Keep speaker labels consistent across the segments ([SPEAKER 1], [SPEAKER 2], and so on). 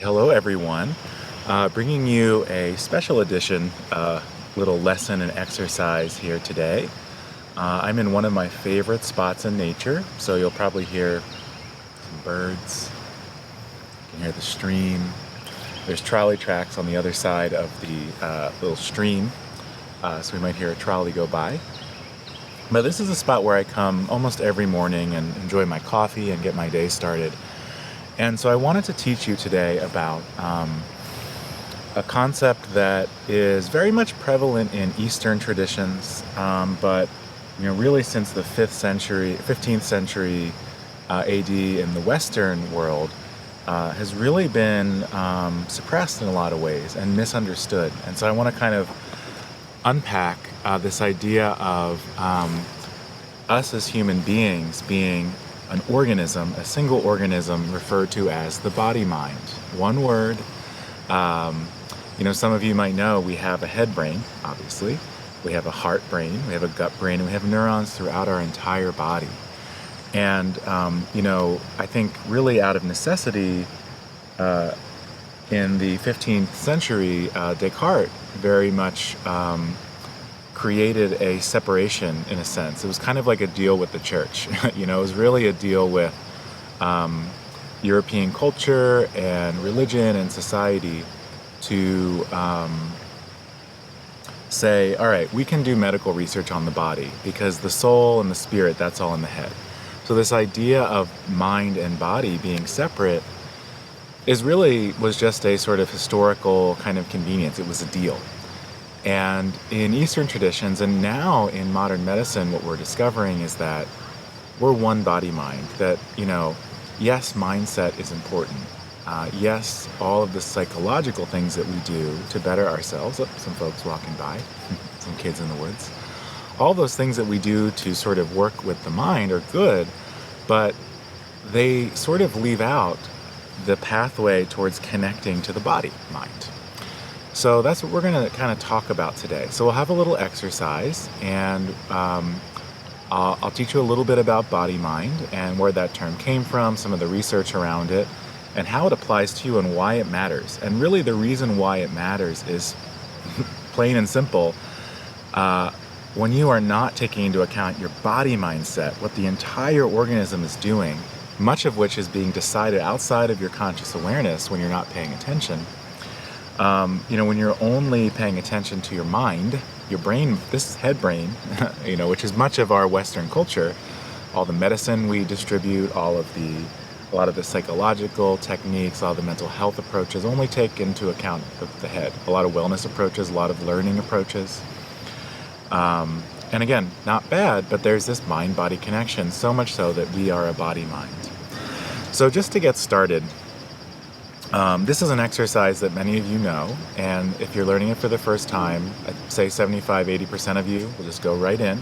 [SPEAKER 1] Hello, everyone. Bringing you a special edition, little lesson and exercise here today. I'm in one of my favorite spots in nature, so you'll probably hear some birds, you can hear the stream. There's trolley tracks on the other side of the little stream, so we might hear a trolley go by. But this is a spot where I come almost every morning and enjoy my coffee and get my day started. And so I wanted to teach you today about a concept that is very much prevalent in Eastern traditions, but really since the 15th century AD in the Western world, has really been suppressed in a lot of ways and misunderstood. And so I want to kind of unpack this idea of us as human beings being an organism, a single organism referred to as the body-mind. One word. Some of you might know we have a head brain, obviously. We have a heart brain, we have a gut brain, and we have neurons throughout our entire body. And, I think really out of necessity, in the 15th century, Descartes very much created a separation in a sense. It was kind of like a deal with the church. It was really a deal with European culture and religion and society to say, all right, we can do medical research on the body because the soul and the spirit, that's all in the head. So this idea of mind and body being separate was just a sort of historical kind of convenience. It was a deal. And in Eastern traditions, and now in modern medicine, what we're discovering is that we're one body-mind, that, yes, mindset is important. Yes, all of the psychological things that we do to better ourselves, some folks walking by, some kids in the woods, all those things that we do to sort of work with the mind are good, but they sort of leave out the pathway towards connecting to the body-mind. So that's what we're going to kind of talk about today. So we'll have a little exercise, and I'll teach you a little bit about body-mind and where that term came from, some of the research around it, and how it applies to you and why it matters. And really the reason why it matters is plain and simple. When you are not taking into account your body mindset, what the entire organism is doing, much of which is being decided outside of your conscious awareness when you're not paying attention. When you're only paying attention to your mind, your brain, this is head brain, which is much of our Western culture, all the medicine we distribute, a lot of the psychological techniques, a lot of the mental health approaches only take into account the head. A lot of wellness approaches, a lot of learning approaches. And again, not bad, but there's this mind-body connection, so much so that we are a body-mind. So just to get started, this is an exercise that many of you know, and if you're learning it for the first time, I'd say 75-80% of you will just go right in.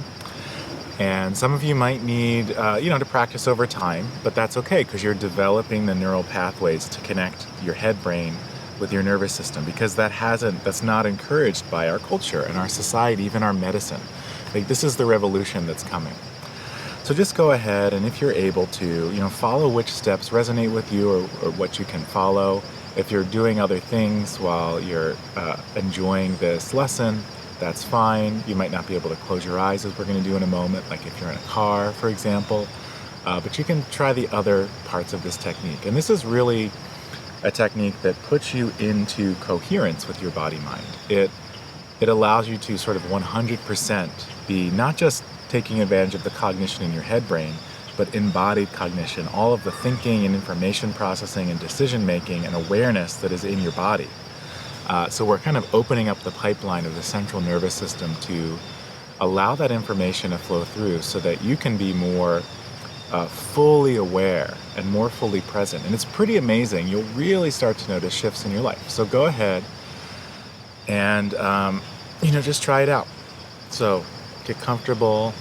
[SPEAKER 1] And some of you might need, to practice over time, but that's okay because you're developing the neural pathways to connect your head brain with your nervous system, because that's not encouraged by our culture and our society, even our medicine. Like, this is the revolution that's coming. So just go ahead, and if you're able to, follow which steps resonate with you or what you can follow. If you're doing other things while you're enjoying this lesson, that's fine. You might not be able to close your eyes, as we're going to do in a moment, like if you're in a car, for example. But you can try the other parts of this technique. And this is really a technique that puts you into coherence with your body-mind. It allows you to sort of 100% be not just taking advantage of the cognition in your head brain, but embodied cognition, all of the thinking and information processing and decision making and awareness that is in your body. So we're kind of opening up the pipeline of the central nervous system to allow that information to flow through so that you can be more fully aware and more fully present. And it's pretty amazing. You'll really start to notice shifts in your life. So go ahead and, just try it out. So get comfortable.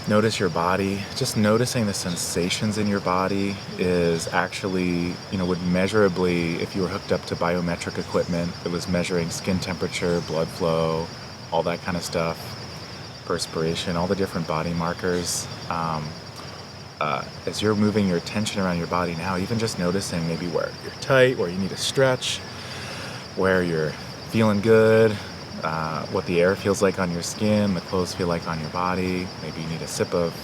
[SPEAKER 1] Notice your body. Just noticing the sensations in your body is actually, would measurably, if you were hooked up to biometric equipment that was measuring skin temperature, blood flow, all that kind of stuff, perspiration, all the different body markers, as you're moving your attention around your body now, even just noticing maybe where you're tight, where you need to stretch, where you're feeling good, what the air feels like on your skin, the clothes feel like on your body. Maybe you need a sip of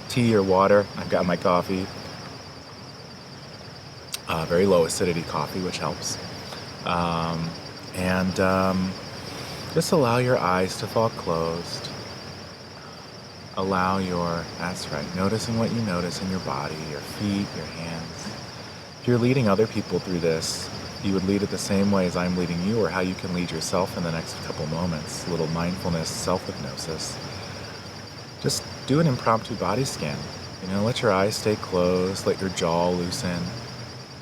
[SPEAKER 1] tea or water. I've got my coffee, very low acidity coffee, which helps. And just allow your eyes to fall closed. That's right, noticing what you notice in your body, your feet, your hands. If you're leading other people through this, you would lead it the same way as I'm leading you, or how you can lead yourself in the next couple moments. A little mindfulness, self-hypnosis. Just do an impromptu body scan. Let your eyes stay closed, let your jaw loosen,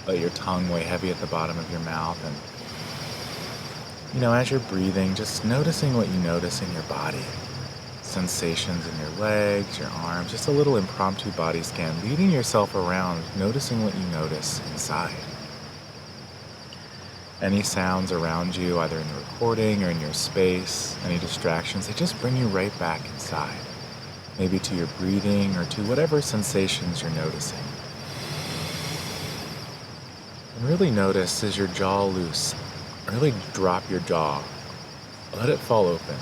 [SPEAKER 1] let your tongue weigh heavy at the bottom of your mouth, and as you're breathing, just noticing what you notice in your body. Sensations in your legs, your arms, just a little impromptu body scan, leading yourself around, noticing what you notice inside. Any sounds around you, either in the recording or in your space, any distractions, they just bring you right back inside. Maybe to your breathing or to whatever sensations you're noticing. And really notice, is your jaw loose? Really drop your jaw. Let it fall open.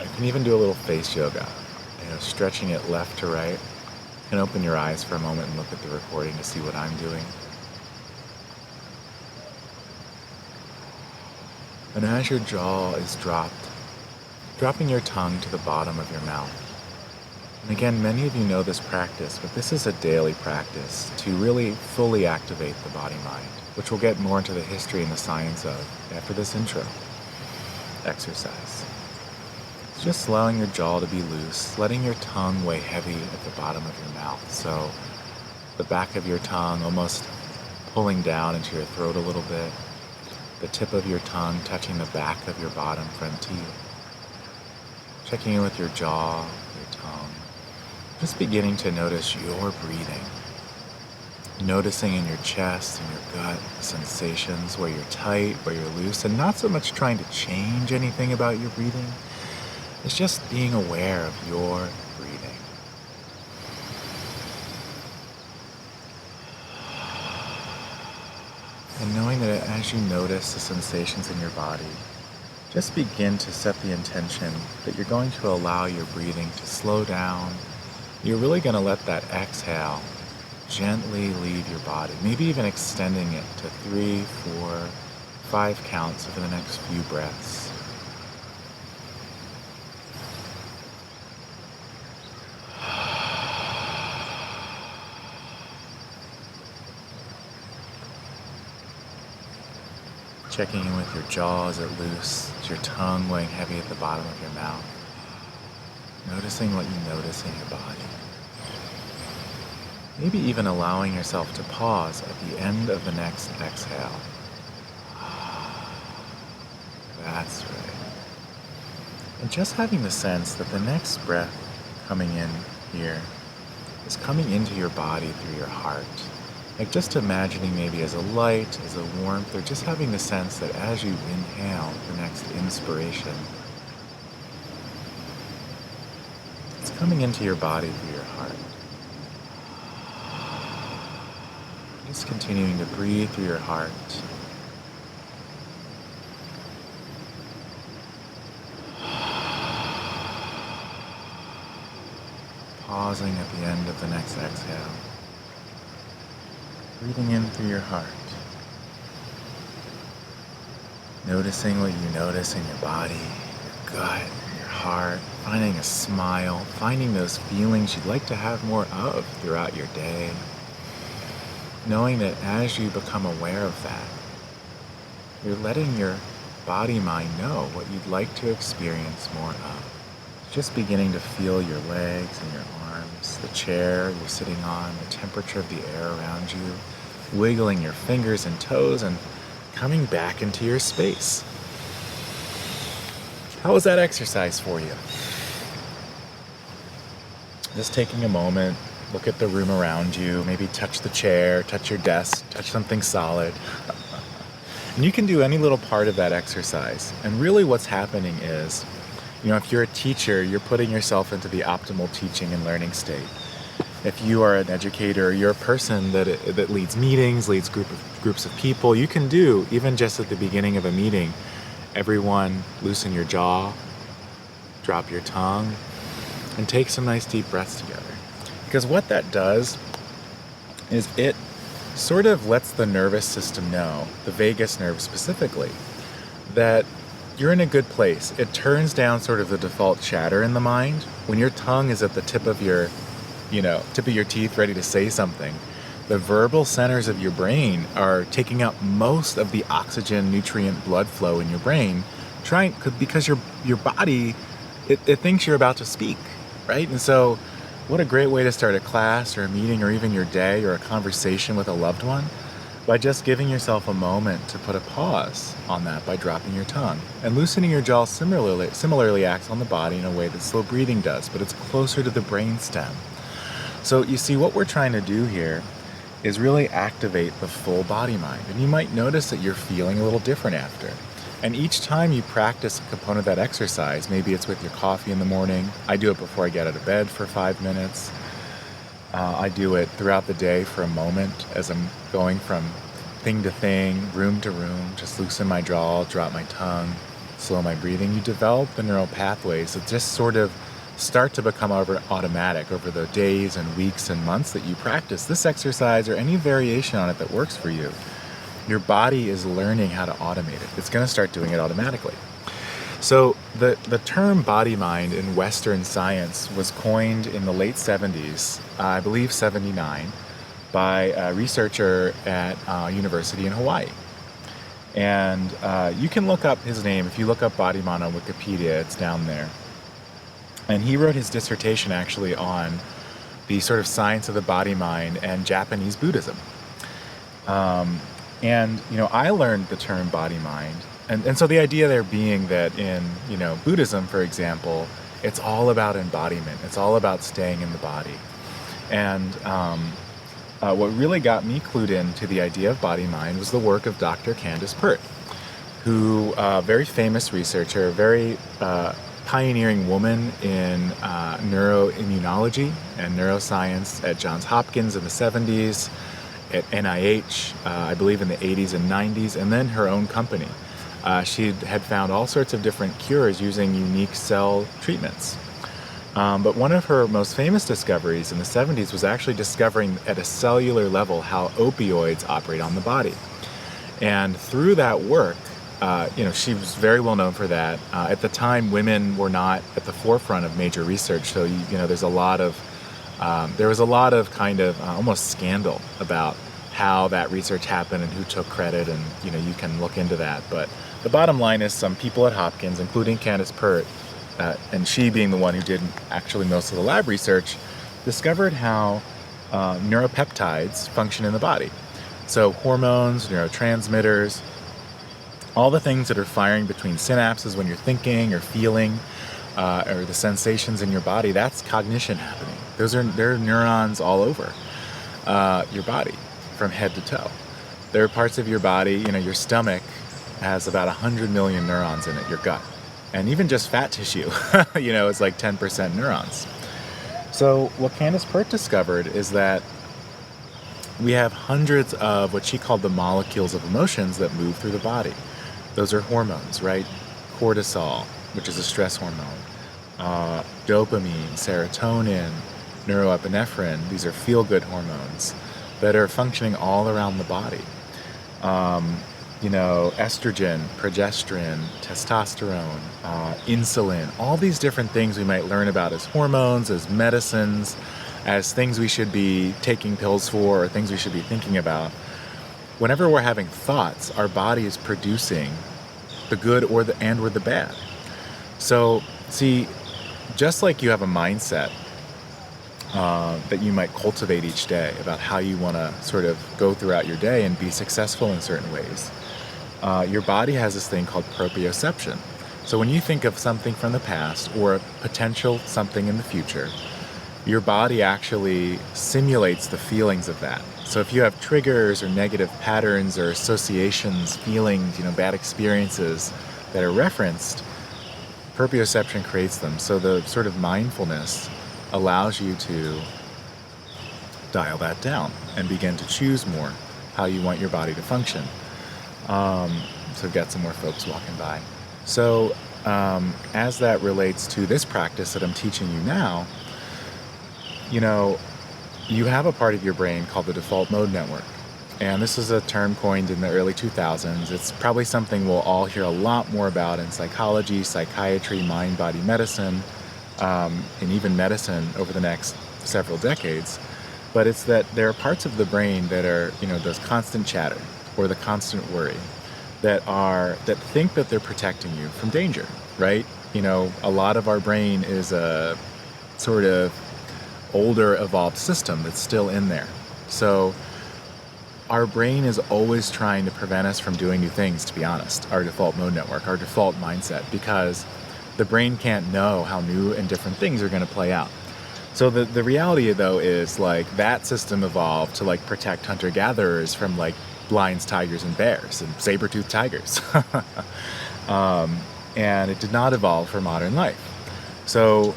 [SPEAKER 1] You can even do a little face yoga, stretching it left to right. You can open your eyes for a moment and look at the recording to see what I'm doing. And as your jaw is dropped, dropping your tongue to the bottom of your mouth. And again, many of you know this practice, but this is a daily practice to really fully activate the body-mind, which we'll get more into the history and the science of after this intro exercise. It's just allowing your jaw to be loose, letting your tongue weigh heavy at the bottom of your mouth. So the back of your tongue almost pulling down into your throat a little bit. The tip of your tongue touching the back of your bottom front teeth. Checking in with your jaw, your tongue. Just beginning to notice your breathing. Noticing in your chest and your gut sensations, where you're tight, where you're loose, and not so much trying to change anything about your breathing. It's just being aware of your breathing. And knowing that as you notice the sensations in your body, just begin to set the intention that you're going to allow your breathing to slow down. You're really going to let that exhale gently leave your body, maybe even extending it to 3, 4, 5 counts over the next few breaths. Checking in with your jaw, is it loose? Is your tongue weighing heavy at the bottom of your mouth? Noticing what you notice in your body. Maybe even allowing yourself to pause at the end of the next exhale. That's right. And just having the sense that the next breath coming in here is coming into your body through your heart. Like just imagining maybe as a light, as a warmth, or just having the sense that as you inhale the next inspiration, it's coming into your body through your heart. Just continuing to breathe through your heart. Pausing at the end of the next exhale. Breathing in through your heart. Noticing what you notice in your body, your gut, your heart. Finding a smile. Finding those feelings you'd like to have more of throughout your day. Knowing that as you become aware of that, you're letting your body-mind know what you'd like to experience more of. Just beginning to feel your legs and your arms, the chair you're sitting on, the temperature of the air around you, wiggling your fingers and toes and coming back into your space. How was that exercise for you? Just taking a moment, look at the room around you, maybe touch the chair, touch your desk, touch something solid. And you can do any little part of that exercise. And really what's happening is, if you're a teacher, you're putting yourself into the optimal teaching and learning state. If you are an educator, you're a person that leads meetings, leads groups of people, you can do, even just at the beginning of a meeting, everyone loosen your jaw, drop your tongue, and take some nice deep breaths together. Because what that does is it sort of lets the nervous system know, the vagus nerve specifically, that you're in a good place. It turns down sort of the default chatter in the mind. When your tongue is at the tip of your teeth ready to say something, the verbal centers of your brain are taking up most of the oxygen, nutrient, blood flow in your brain, because your body, it thinks you're about to speak, right? And so what a great way to start a class or a meeting or even your day or a conversation with a loved one, by just giving yourself a moment to put a pause on that by dropping your tongue. And loosening your jaw similarly acts on the body in a way that slow breathing does, but it's closer to the brain stem. So you see, what we're trying to do here is really activate the full body mind. And you might notice that you're feeling a little different after. And each time you practice a component of that exercise, maybe it's with your coffee in the morning. I do it before I get out of bed for 5 minutes. I do it throughout the day for a moment as I'm going from thing to thing, room to room, just loosen my jaw, drop my tongue, slow my breathing. You develop the neural pathways that just sort of start to become automatic over the days and weeks and months that you practice this exercise or any variation on it that works for you. Your body is learning how to automate it. It's going to start doing it automatically. So the term body mind in Western science was coined in the late 70s, I believe 79, by a researcher at a university in Hawaii. And you can look up his name. If you look up body mind on Wikipedia, it's down there. And he wrote his dissertation actually on the sort of science of the body mind and Japanese Buddhism. And I learned the term body mind. And so the idea there being that in, Buddhism, for example, it's all about embodiment. It's all about staying in the body. And what really got me clued into the idea of body-mind was the work of Dr. Candace Pert, who, very famous researcher, very pioneering woman in neuroimmunology and neuroscience at Johns Hopkins in the 70s, at NIH, I believe in the 80s and 90s, and then her own company. She had found all sorts of different cures using unique cell treatments. But one of her most famous discoveries in the 70s was actually discovering at a cellular level how opioids operate on the body. And through that work, she was very well known for that. At the time, women were not at the forefront of major research, so there was a lot of kind of almost scandal about how that research happened and who took credit, and you can look into that. But the bottom line is some people at Hopkins, including Candace Pert, and she being the one who did actually most of the lab research, discovered how neuropeptides function in the body. So hormones, neurotransmitters, all the things that are firing between synapses when you're thinking or feeling, or the sensations in your body, that's cognition happening. There are neurons all over your body, from head to toe. There are parts of your body, your stomach has about 100 million neurons in it, your gut. And even just fat tissue, is like 10% neurons. So what Candace Pert discovered is that we have hundreds of what she called the molecules of emotions that move through the body. Those are hormones, right? Cortisol, which is a stress hormone, dopamine, serotonin, neuroepinephrine. These are feel-good hormones that are functioning all around the body. Estrogen, progesterone, testosterone, insulin, all these different things we might learn about as hormones, as medicines, as things we should be taking pills for, or things we should be thinking about. Whenever we're having thoughts, our body is producing the good or the bad. So, see, just like you have a mindset that you might cultivate each day about how you want to sort of go throughout your day and be successful in certain ways, your body has this thing called proprioception. So when you think of something from the past or a potential something in the future, your body actually simulates the feelings of that. So if you have triggers or negative patterns or associations, feelings, bad experiences that are referenced, proprioception creates them. So the sort of mindfulness allows you to dial that down and begin to choose more how you want your body to function. So we've got some more folks walking by. So as that relates to this practice that I'm teaching you now, you have a part of your brain called the default mode network. And this is a term coined in the early 2000s. It's probably something we'll all hear a lot more about in psychology, psychiatry, mind-body medicine, and even medicine over the next several decades. But it's that there are parts of the brain that are, those constant chatter or the constant worry that think that they're protecting you from danger, right? A lot of our brain is a sort of older evolved system that's still in there. So our brain is always trying to prevent us from doing new things, to be honest, our default mode network, our default mindset, because the brain can't know how new and different things are going to play out. So the reality, though, is that system evolved to protect hunter-gatherers from lions, tigers, and bears, and saber-toothed tigers. And it did not evolve for modern life. So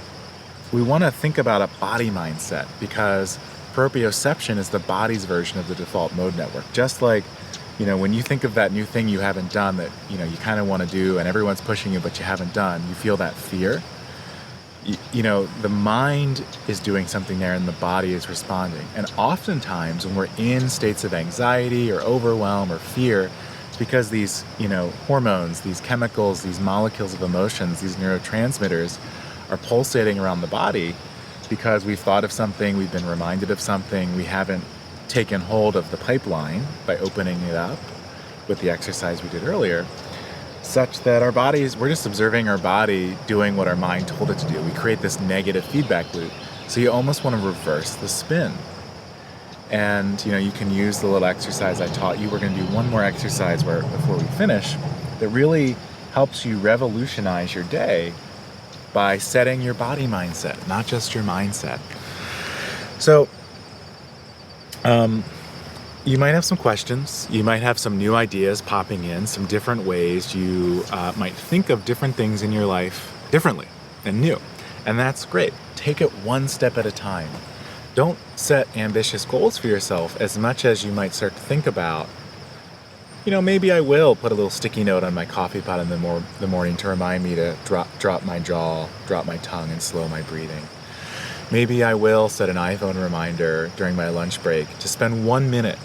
[SPEAKER 1] we want to think about a body mindset, because proprioception is the body's version of the default mode network. Just like, when you think of that new thing you haven't done that, you kind of want to do and everyone's pushing you but you haven't done, you feel that fear. The mind is doing something there and the body is responding. And oftentimes when we're in states of anxiety or overwhelm or fear, it's because these, hormones, these chemicals, these molecules of emotions, these neurotransmitters are pulsating around the body because we've thought of something, we've been reminded of something, we haven't taken hold of the pipeline by opening it up with the exercise we did earlier, such that our bodies, we're just observing our body doing what our mind told it to do. We create this negative feedback loop. So you almost want to reverse the spin. And, you can use the little exercise I taught you. We're going to do one more exercise before we finish that really helps you revolutionize your day by setting your body mindset, not just your mindset. So, you might have some questions. You might have some new ideas popping in, some different ways you might think of different things in your life differently and new. And that's great. Take it one step at a time. Don't set ambitious goals for yourself as much as you might start to think about, maybe I will put a little sticky note on my coffee pot in the morning to remind me to drop my jaw, drop my tongue, and slow my breathing. Maybe I will set an iPhone reminder during my lunch break to spend 1 minute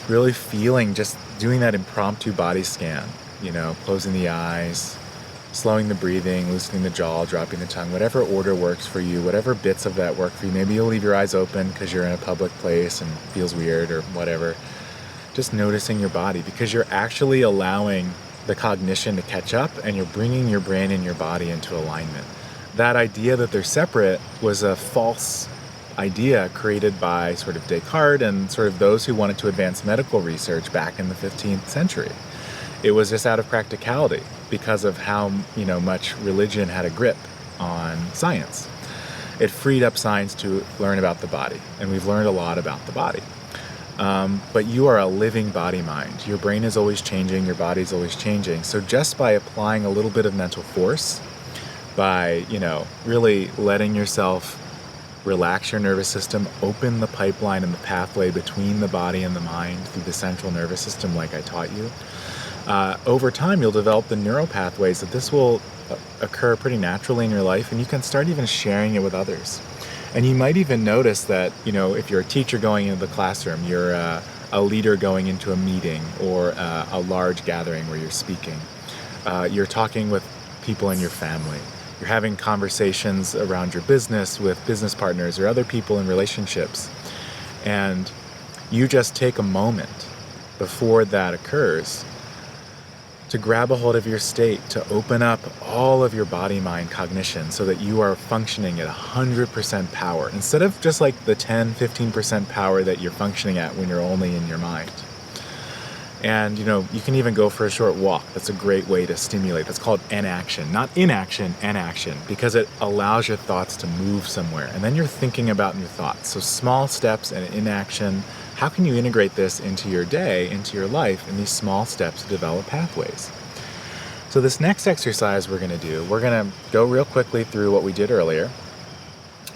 [SPEAKER 1] really feeling, just doing that impromptu body scan, closing the eyes, slowing the breathing, loosening the jaw, dropping the tongue, whatever order works for you, whatever bits of that work for you. Maybe you'll leave your eyes open because you're in a public place and it feels weird or whatever. Just noticing your body, because you're actually allowing the cognition to catch up and you're bringing your brain and your body into alignment. That idea that they're separate was a false idea created by sort of Descartes and sort of those who wanted to advance medical research back in the 15th century. It was just out of practicality because of how, much religion had a grip on science. It freed up science to learn about the body, and we've learned a lot about the body. But you are a living body mind. Your brain is always changing, your body's always changing. So just by applying a little bit of mental force, by, really letting yourself relax your nervous system, open the pipeline and the pathway between the body and the mind through the central nervous system like I taught you, over time you'll develop the neural pathways that this will occur pretty naturally in your life, and you can start even sharing it with others. And you might even notice that, if you're a teacher going into the classroom, you're a leader going into a meeting or a large gathering where you're speaking, you're talking with people in your family, you're having conversations around your business with business partners or other people in relationships, and you just take a moment before that occurs to grab a hold of your state, to open up all of your body-mind cognition so that you are functioning at 100% power, instead of just like the 10-15% power that you're functioning at when you're only in your mind. And, you can even go for a short walk. That's a great way to stimulate. That's called enaction, not inaction, enaction, because it allows your thoughts to move somewhere. And then you're thinking about your thoughts. So small steps and inaction. How can you integrate this into your day, into your life, in these small steps to develop pathways? So this next exercise we're going to go real quickly through what we did earlier,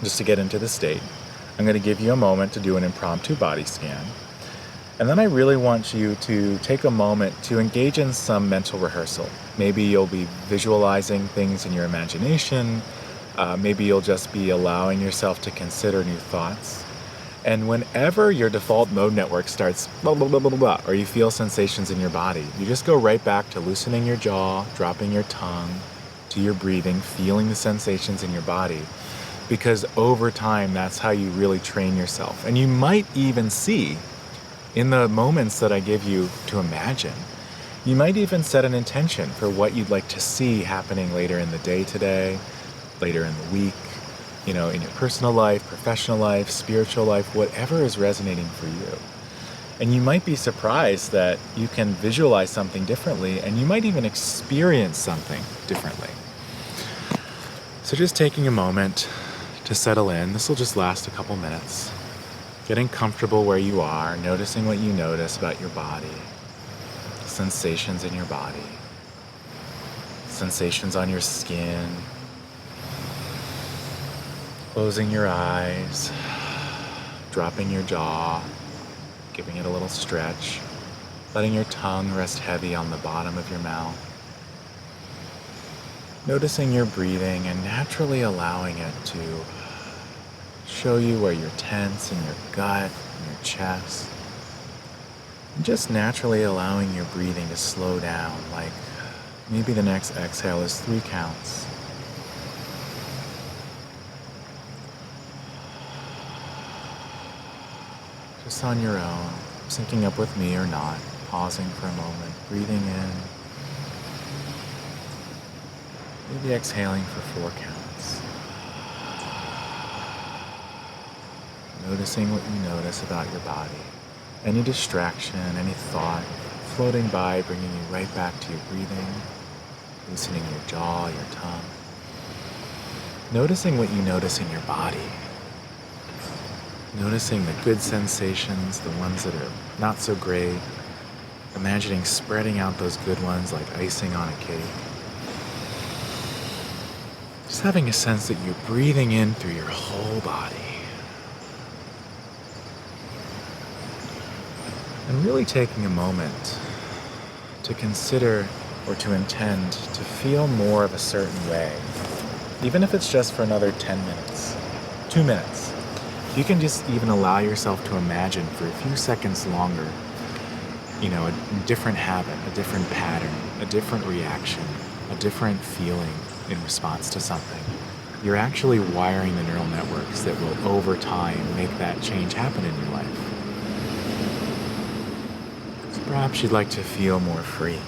[SPEAKER 1] just to get into the state. I'm going to give you a moment to do an impromptu body scan. And then I really want you to take a moment to engage in some mental rehearsal. Maybe you'll be visualizing things in your imagination. Maybe you'll just be allowing yourself to consider new thoughts. And whenever your default mode network starts blah, blah, blah, blah, blah, or you feel sensations in your body, you just go right back to loosening your jaw, dropping your tongue, to your breathing, feeling the sensations in your body. Because over time, that's how you really train yourself. And you might even see, in the moments that I give you to imagine, you might even set an intention for what you'd like to see happening later in the day today, later in the week, in your personal life, professional life, spiritual life, whatever is resonating for you. And you might be surprised that you can visualize something differently, and you might even experience something differently. So just taking a moment to settle in. This will just last a couple minutes. Getting comfortable where you are, noticing what you notice about your body, sensations in your body, sensations on your skin, closing your eyes, dropping your jaw, giving it a little stretch, letting your tongue rest heavy on the bottom of your mouth. Noticing your breathing and naturally allowing it to show you where you're tense in your gut, in your chest. And just naturally allowing your breathing to slow down, like maybe the next exhale is 3 counts. Just on your own, syncing up with me or not, pausing for a moment, breathing in, maybe exhaling for 4 counts. Noticing what you notice about your body. Any distraction, any thought floating by, bringing you right back to your breathing, loosening your jaw, your tongue. Noticing what you notice in your body. Noticing the good sensations, the ones that are not so great. Imagining spreading out those good ones like icing on a cake. Just having a sense that you're breathing in through your whole body. And really taking a moment to consider or to intend to feel more of a certain way. Even if it's just for another 10 minutes, 2 minutes. You can just even allow yourself to imagine for a few seconds longer, a different habit, a different pattern, a different reaction, a different feeling in response to something. You're actually wiring the neural networks that will, over time, make that change happen in your life. So perhaps you'd like to feel more free,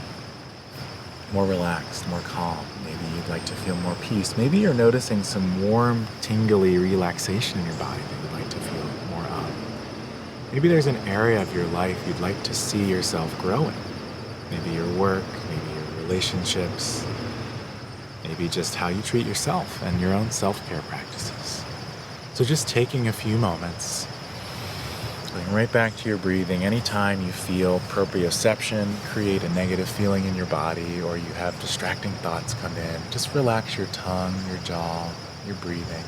[SPEAKER 1] more relaxed, more calm. Maybe you'd like to feel more peace. Maybe you're noticing some warm, tingly relaxation in your body that you'd like to feel more of. Maybe there's an area of your life you'd like to see yourself growing. Maybe your work, maybe your relationships, maybe just how you treat yourself and your own self-care practices. So just taking a few moments, going right back to your breathing. Anytime you feel proprioception create a negative feeling in your body, or you have distracting thoughts come in, just relax your tongue, your jaw, your breathing.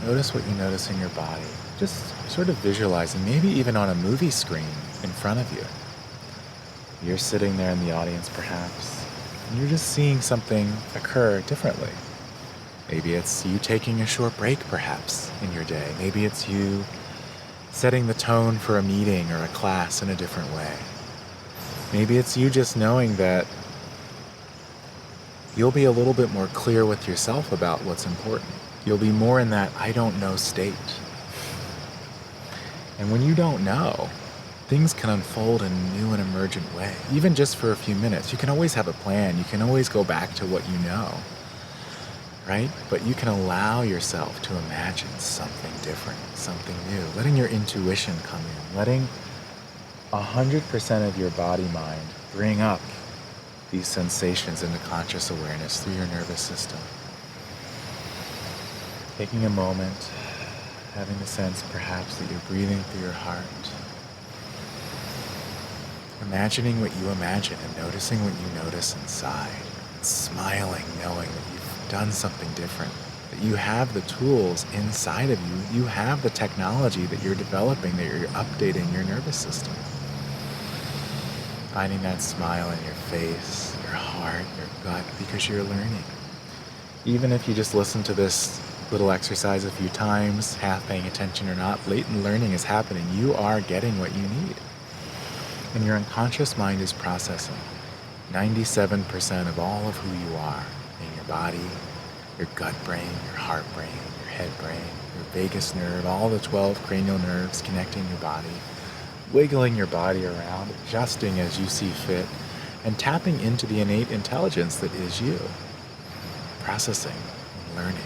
[SPEAKER 1] Notice what you notice in your body. Just sort of visualizing, maybe even on a movie screen in front of you. You're sitting there in the audience perhaps, and you're just seeing something occur differently. Maybe it's you taking a short break perhaps in your day. Maybe it's you setting the tone for a meeting or a class in a different way. Maybe it's you just knowing that you'll be a little bit more clear with yourself about what's important. You'll be more in that I don't know state. And when you don't know, things can unfold in a new and emergent way. Even just for a few minutes. You can always have a plan. You can always go back to what you know. Right? But you can allow yourself to imagine something different, something new, letting your intuition come in, letting 100% of your body mind bring up these sensations into conscious awareness through your nervous system. Taking a moment, having the sense perhaps that you're breathing through your heart, imagining what you imagine and noticing what you notice inside, smiling knowing that you've done something different, that you have the tools inside of you. You have the technology that you're developing, that you're updating your nervous system. Finding that smile in your face, your heart, your gut, because you're learning. Even if you just listen to this little exercise a few times, half paying attention or not, latent learning is happening. You are getting what you need. And your unconscious mind is processing 97% of all of who you are in your body, your gut brain, your heart brain, your head brain, your vagus nerve, all the 12 cranial nerves connecting your body, wiggling your body around, adjusting as you see fit, and tapping into the innate intelligence that is you, processing and learning.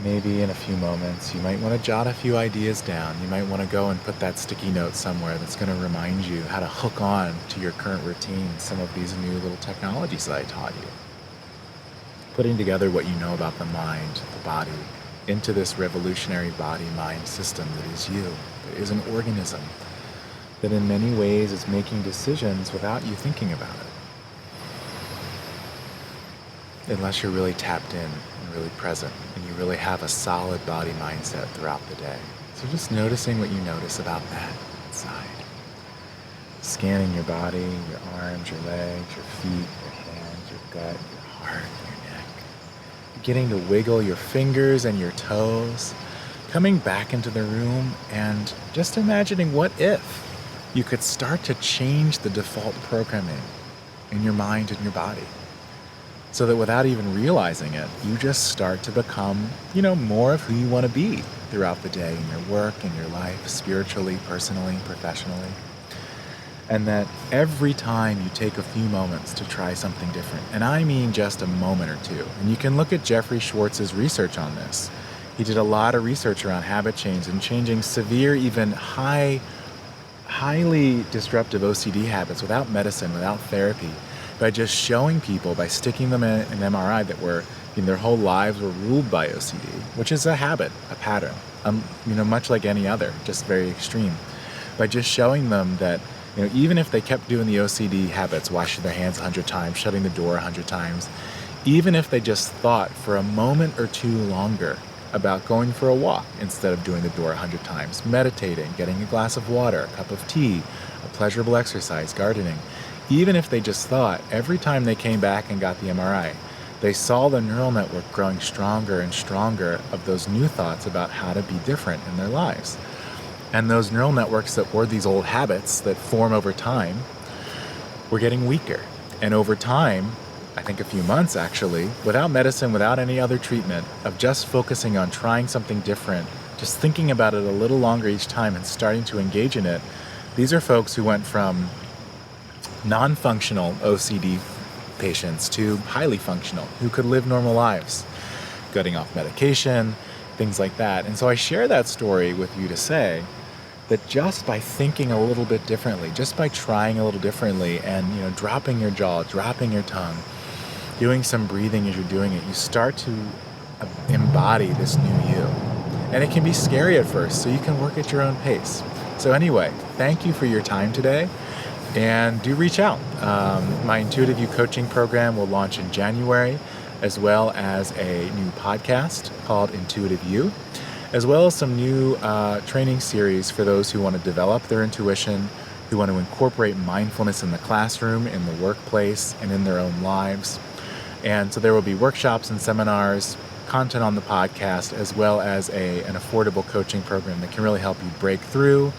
[SPEAKER 1] Maybe in a few moments, you might want to jot a few ideas down. You might want to go and put that sticky note somewhere that's going to remind you how to hook on to your current routine some of these new little technologies that I taught you. Putting together what you know about the mind, the body, into this revolutionary body-mind system that is you, that is an organism, that in many ways is making decisions without you thinking about it. Unless you're really tapped in and really present, and you really have a solid body mindset throughout the day. So just noticing what you notice about that inside. Scanning your body, your arms, your legs, your feet, your hands, your gut, your heart, your neck. Beginning to wiggle your fingers and your toes. Coming back into the room and just imagining what if you could start to change the default programming in your mind and your body. So that without even realizing it, you just start to become, more of who you want to be throughout the day in your work, in your life, spiritually, personally, professionally. And that every time you take a few moments to try something different, and I mean just a moment or two, and you can look at Jeffrey Schwartz's research on this. He did a lot of research around habit change and changing severe, even highly disruptive OCD habits without medicine, without therapy, by just showing people, by sticking them in an MRI that were, their whole lives were ruled by OCD, which is a habit, a pattern, much like any other, just very extreme. By just showing them that, even if they kept doing the OCD habits, washing their hands 100 times, shutting the door 100 times, even if they just thought for a moment or two longer about going for a walk instead of doing the door 100 times, meditating, getting a glass of water, a cup of tea, a pleasurable exercise, gardening, even if they just thought, every time they came back and got the MRI, they saw the neural network growing stronger and stronger of those new thoughts about how to be different in their lives. And those neural networks that were these old habits that form over time were getting weaker. And over time, I think a few months actually, without medicine, without any other treatment, of just focusing on trying something different, just thinking about it a little longer each time and starting to engage in it, these are folks who went from non-functional OCD patients to highly functional, who could live normal lives, getting off medication, things like that. And so I share that story with you to say that just by thinking a little bit differently, just by trying a little differently and, dropping your jaw, dropping your tongue, doing some breathing as you're doing it, you start to embody this new you. And it can be scary at first, so you can work at your own pace. So anyway, thank you for your time today. And do reach out. My Intuitive You coaching program will launch in January, as well as a new podcast called Intuitive You, as well as some new training series for those who want to develop their intuition, who want to incorporate mindfulness in the classroom, in the workplace, and in their own lives. And so there will be workshops and seminars, content on the podcast, as well as an affordable coaching program that can really help you break through,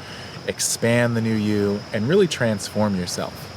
[SPEAKER 1] expand the new you, and really transform yourself.